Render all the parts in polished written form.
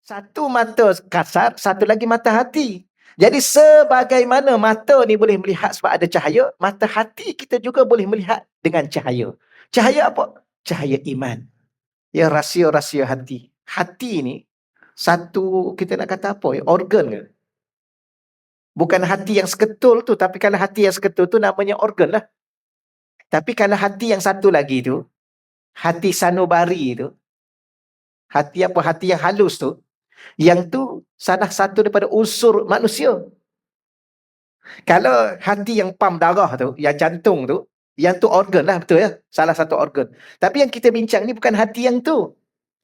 Satu mata kasar, satu lagi mata hati. Jadi sebagaimana mata ni boleh melihat sebab ada cahaya, mata hati kita juga boleh melihat dengan cahaya. Cahaya apa? Cahaya iman. Ya, rahsia-rahsia hati. Hati ni satu, kita nak kata apa ya, organ ke? Bukan hati yang seketul tu, tapi kalau hati yang seketul tu namanya organ lah. Tapi kalau hati yang satu lagi tu, hati sanubari tu, hati apa? Hati yang halus tu, yang tu salah satu daripada unsur manusia. Kalau hati yang pam darah tu, yang jantung tu, yang tu organ lah, betul ya? Salah satu organ. Tapi yang kita bincang ni bukan hati yang tu.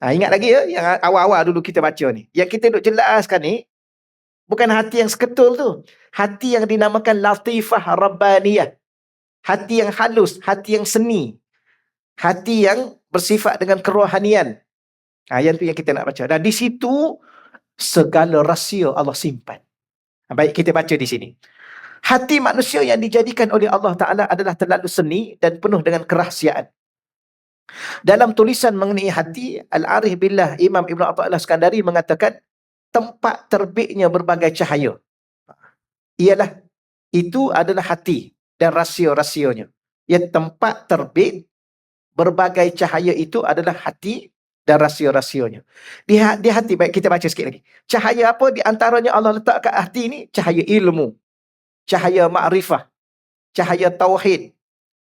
Ingat lagi ya, yang awal-awal dulu kita baca ni. Yang kita duk jelaskan ni, bukan hati yang seketul tu. Hati yang dinamakan latifah rabbaniyah. Hati yang halus, hati yang seni. Hati yang bersifat dengan kerohanian. Yang tu yang kita nak baca. Dan di situ, segala rahsia Allah simpan. Baik, kita baca di sini. Hati manusia yang dijadikan oleh Allah Ta'ala adalah terlalu seni dan penuh dengan kerahsiaan. Dalam tulisan mengenai hati, Al-Arif Billah Imam Ibn Ata'illah Skandari mengatakan, tempat terbitnya berbagai cahaya. Ialah, itu adalah hati dan rahsia-rahsianya. Ya, tempat terbit berbagai cahaya itu adalah hati dan rahsia-rahsianya. Di hati, baik kita baca sikit lagi. Cahaya apa di antaranya Allah letak kat hati ni? Cahaya ilmu, cahaya makrifah, cahaya tauhid,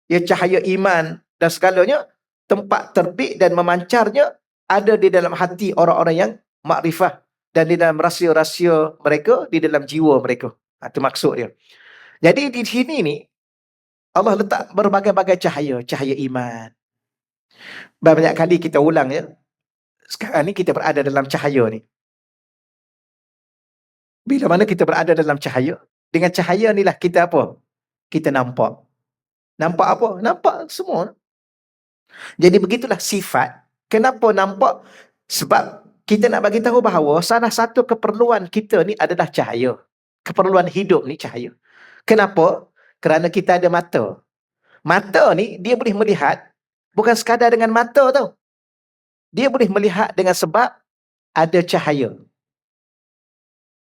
ya, cahaya iman dan segalanya. Tempat terbit dan memancarnya ada di dalam hati orang-orang yang makrifah dan di dalam rahsia-rahsia mereka, di dalam jiwa mereka. Itu maksud dia. Jadi di sini ni Allah letak berbagai-bagai cahaya, cahaya iman. Banyak kali kita ulang ya. Sekarang ni kita berada dalam cahaya ni. Bila mana kita berada dalam cahaya, dengan cahaya inilah kita apa? Kita nampak. Nampak apa? Nampak semua. Jadi begitulah sifat. Kenapa nampak? Sebab kita nak bagi tahu bahawa salah satu keperluan kita ni adalah cahaya. Keperluan hidup ni cahaya. Kenapa? Kerana kita ada mata. Mata ni dia boleh melihat bukan sekadar dengan mata tau. Dia boleh melihat dengan sebab ada cahaya.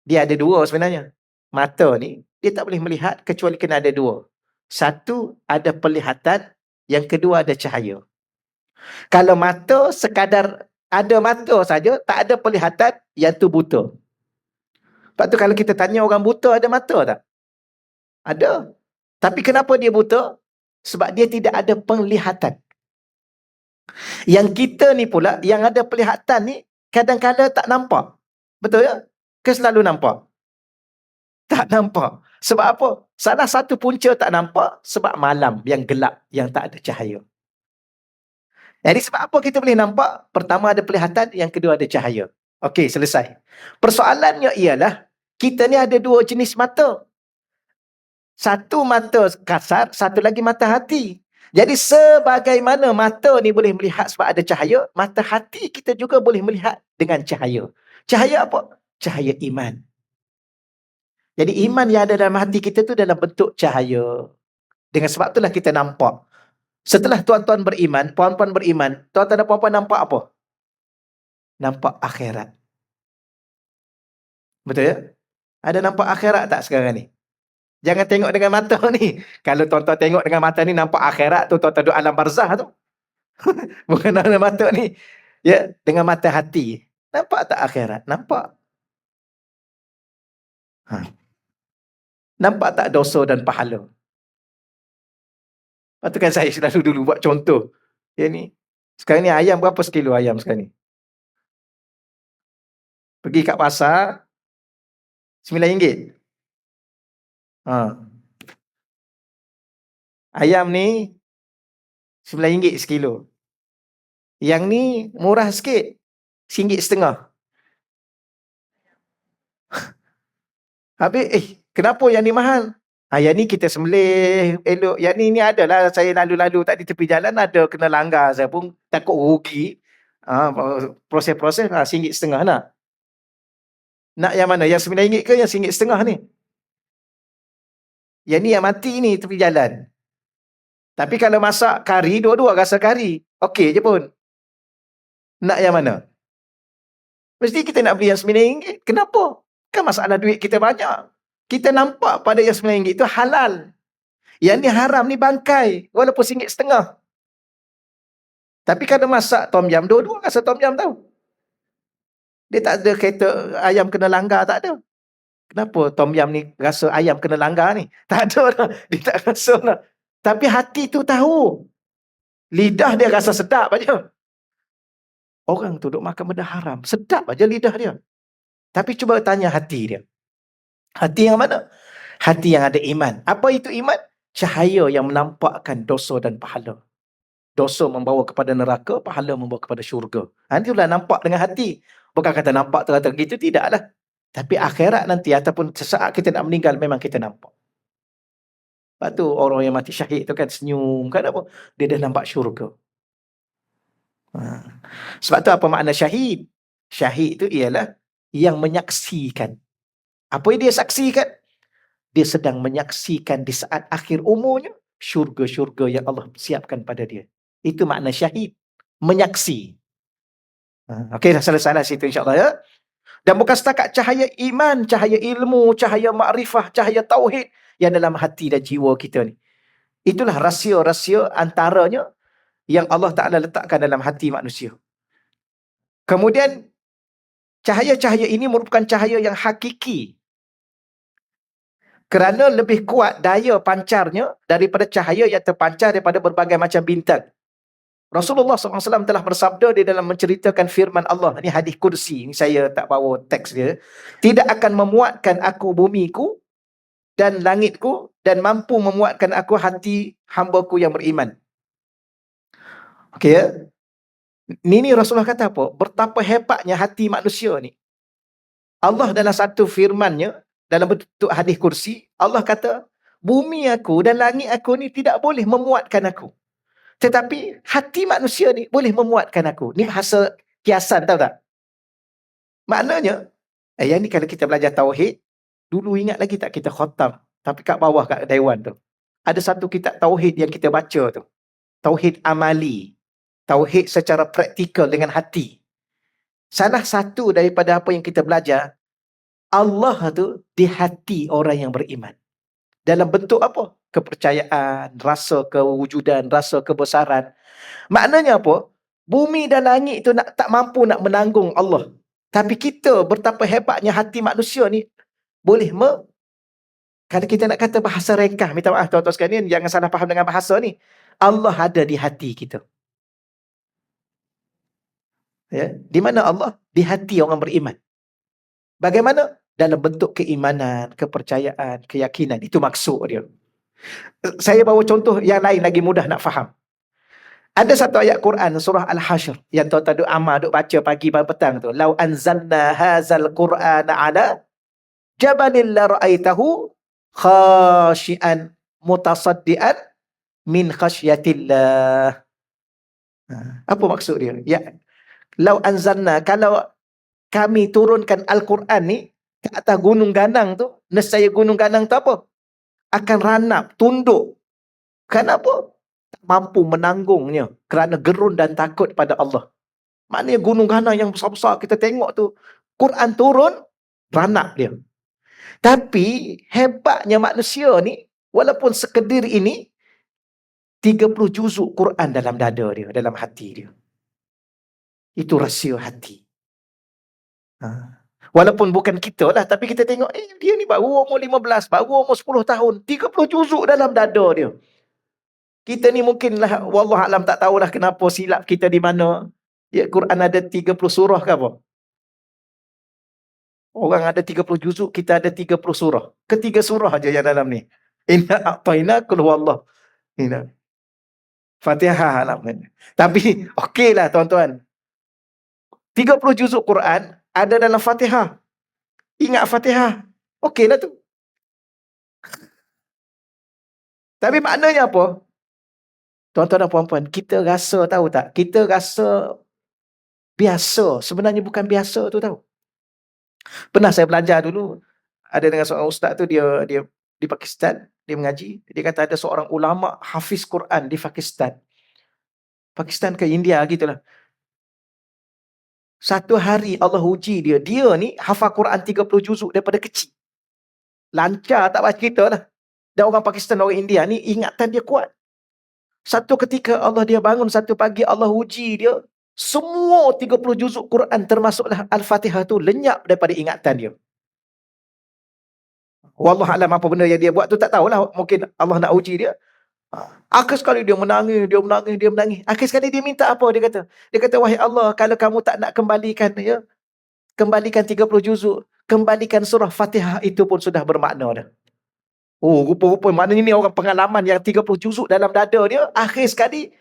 Dia ada dua sebenarnya. Mata ni dia tak boleh melihat kecuali kena ada dua. Satu, ada penglihatan. Yang kedua, ada cahaya. Kalau mata sekadar ada mata saja, tak ada penglihatan, yang tu buta. Sebab tu kalau kita tanya orang buta ada mata tak? Ada. Tapi kenapa dia buta? Sebab dia tidak ada penglihatan. Yang kita ni pula, yang ada penglihatan ni, kadang-kadang tak nampak. Betul ya? Ke selalu nampak? Tak nampak. Sebab apa? Salah satu punca tak nampak, sebab malam yang gelap, yang tak ada cahaya. Jadi sebab apa kita boleh nampak? Pertama ada penglihatan, yang kedua ada cahaya. Okey, selesai. Persoalannya ialah, kita ni ada dua jenis mata. Satu mata kasar, satu lagi mata hati. Jadi sebagaimana mata ni boleh melihat sebab ada cahaya, mata hati kita juga boleh melihat dengan cahaya. Cahaya apa? Cahaya iman. Jadi iman yang ada dalam hati kita tu dalam bentuk cahaya. Dengan sebab itulah kita nampak. Setelah tuan-tuan beriman, puan-puan beriman, tuan-tuan dan puan-puan nampak apa? Nampak akhirat. Betul ya? Ada nampak akhirat tak sekarang ni? Jangan tengok dengan mata ni. Kalau tuan-tuan tengok dengan mata ni nampak akhirat tu, tuan-tuan duduk alam barzah tu. Bukan dengan mata ni. Ya, dengan mata hati. Nampak tak akhirat? Nampak. Nampak tak dosa dan pahala? Lepas tu kan saya selalu dulu buat contoh. Ya ni. Sekarang ni ayam berapa sekilo ayam sekarang ni? Pergi kat pasar, RM9. Ayam ni RM9 sekilo. Yang ni murah sikit, RM1.50. Habis, kenapa yang ni mahal? Yang ni kita sembelih elok. Yang ni adalah saya lalu-lalu tak di tepi jalan, ada kena langgar. Saya pun takut rugi. Proses-proses RM1.50 nak. Nak yang mana? Yang RM9 ke yang RM1.50 ni? Yang ni yang mati ni tepi jalan. Tapi kalau masak kari, dua-dua rasa kari. Okey je pun. Nak yang mana? Mesti kita nak beli yang RM9. Kenapa? Kan masalah duit kita banyak. Kita nampak pada yang RM9 itu halal. Yang ni haram ni bangkai. Walaupun RM1.50. Tapi kalau masak tom yam, dua-dua rasa tom yam tahu. Dia tak ada kata ayam kena langgar, tak ada. Kenapa tom yam ni rasa ayam kena langgar ni? Tak ada lah. Dia tak rasa lah. Tapi hati tu tahu. Lidah dia rasa sedap aja. Orang tu duk makan benda haram. Sedap aja lidah dia. Tapi cuba tanya hati dia. Hati yang mana? Hati yang ada iman. Apa itu iman? Cahaya yang menampakkan dosa dan pahala. Dosa membawa kepada neraka, pahala membawa kepada syurga. Itulah nampak dengan hati. Bukan kata nampak terang-terang gitu, tidaklah. Tapi akhirat nanti ataupun sesaat kita nak meninggal, memang kita nampak. Lepas tu orang yang mati syahid tu kan senyum. Kan apa? Dia dah nampak syurga. Sebab tu apa makna syahid? Syahid itu ialah yang menyaksikan. Apa yang dia saksikan? Dia sedang menyaksikan di saat akhir umurnya syurga-syurga yang Allah siapkan pada dia. Itu makna syahid. Menyaksi. Okey, dah selesai lah situ insyaAllah ya. Dan bukan setakat cahaya iman, cahaya ilmu, cahaya makrifah, cahaya tauhid yang dalam hati dan jiwa kita ni. Itulah rahsia-rahsia antaranya yang Allah Ta'ala letakkan dalam hati manusia. Kemudian, cahaya-cahaya ini merupakan cahaya yang hakiki. Kerana lebih kuat daya pancarnya daripada cahaya yang terpancar daripada berbagai macam bintang. Rasulullah SAW telah bersabda di dalam menceritakan firman Allah. Ini hadis kursi. Ini saya tak bawa teks dia. Tidak akan memuatkan aku bumiku dan langitku dan mampu memuatkan aku hati hamba-Ku yang beriman. Okey ya. Ini Rasulullah kata apa? Betapa hebatnya hati manusia ni. Allah dalam satu firman-Nya, dalam bentuk hadis kursi, Allah kata, bumi aku dan langit aku ni tidak boleh memuatkan aku. Tetapi hati manusia ni boleh memuatkan aku. Ni bahasa kiasan, tahu tak? Maknanya, yang ni kalau kita belajar tauhid, dulu ingat lagi tak kita khatam, tapi kat bawah kat Dewan tu. Ada satu kitab tauhid yang kita baca tu. Tauhid amali. Tauhid secara praktikal dengan hati. Salah satu daripada apa yang kita belajar, Allah tu di hati orang yang beriman. Dalam bentuk apa? Kepercayaan, rasa kewujudan, rasa kebesaran. Maknanya apa? Bumi dan langit itu tak mampu nak menanggung Allah. Tapi kita betapa hebatnya hati manusia ni boleh kalau kita nak kata bahasa ringkas, minta maaf tuan-tuan sekalian, jangan salah faham dengan bahasa ni. Allah ada di hati kita. Ya, di mana Allah? Di hati orang beriman. Bagaimana? Dalam bentuk keimanan, kepercayaan, keyakinan. Itu maksud dia. Saya bawa contoh yang lain lagi mudah nak faham. Ada satu ayat Quran surah Al-Hashr yang tuan-tuan duk amal duk baca pagi petang tu. Lau anzalna hadzal Qur'ana ala jabalin la ra'aitahu khashian mutasaddian min khasyatillah. Apa maksud dia? Ya, lau anzalna, kalau kami turunkan Al-Quran ni ke atas gunung ganang tu, nescaya gunung ganang tu apa? Akan ranap, tunduk. Kenapa? Tak mampu menanggungnya kerana gerun dan takut pada Allah. Maknanya gunung ganang yang besar-besar kita tengok tu, Quran turun, ranap dia. Tapi hebatnya manusia ni, walaupun sekedir ini, 30 juzuk Quran dalam dada dia, dalam hati dia. Itu rahsia hati. Walaupun bukan kita lah, tapi kita tengok, dia ni baru umur 15, baru umur 10 tahun, 30 juzuk dalam dada dia. Kita ni mungkinlah, wallahualam tak tahulah kenapa silap kita di mana. Ya, Quran ada 30 surah ke apa? Orang ada 30 juzuk, kita ada 30 surah. Ketiga surah aja yang dalam ni. Inna a'tayna kul huwallah. Inna. Fatihah lah. Tapi, okeylah tuan-tuan. 30 juzuk Quran ada dalam Fatihah. Ingat Fatihah. Okeylah tu. Tapi maknanya apa? Tuan-tuan dan puan-puan, kita rasa tahu tak? Kita rasa biasa. Sebenarnya bukan biasa tu tahu. Pernah saya belajar dulu, ada dengan seorang ustaz tu, dia di Pakistan, dia mengaji. Dia kata ada seorang ulama hafiz Quran di Pakistan. Pakistan ke India gitulah. Satu hari Allah uji dia. Dia ni hafal Quran 30 juzuk daripada kecil. Lancar tak baca cerita lah. Dan orang Pakistan, orang India ni ingatan dia kuat. Satu ketika Allah dia bangun satu pagi, Allah uji dia. Semua 30 juzuk Quran termasuklah Al-Fatihah tu lenyap daripada ingatan dia. Wallahualam apa benda yang dia buat tu tak tahulah. Mungkin Allah nak uji dia. Akhir sekali dia menangis, dia menangis, dia menangis. Akhir sekali dia minta apa? Dia kata, wahai Allah, kalau kamu tak nak kembalikan, ya, kembalikan 30 juzuk, kembalikan surah Fatihah, itu pun sudah bermakna dah. Oh, rupa-rupa maknanya ni orang pengalaman yang 30 juzuk dalam dada dia. Akhir sekali,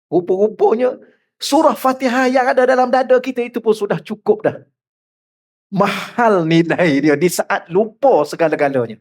rupa-rupanya surah Fatihah yang ada dalam dada kita itu pun sudah cukup dah. Mahal nilai dia di saat lupa segala-galanya.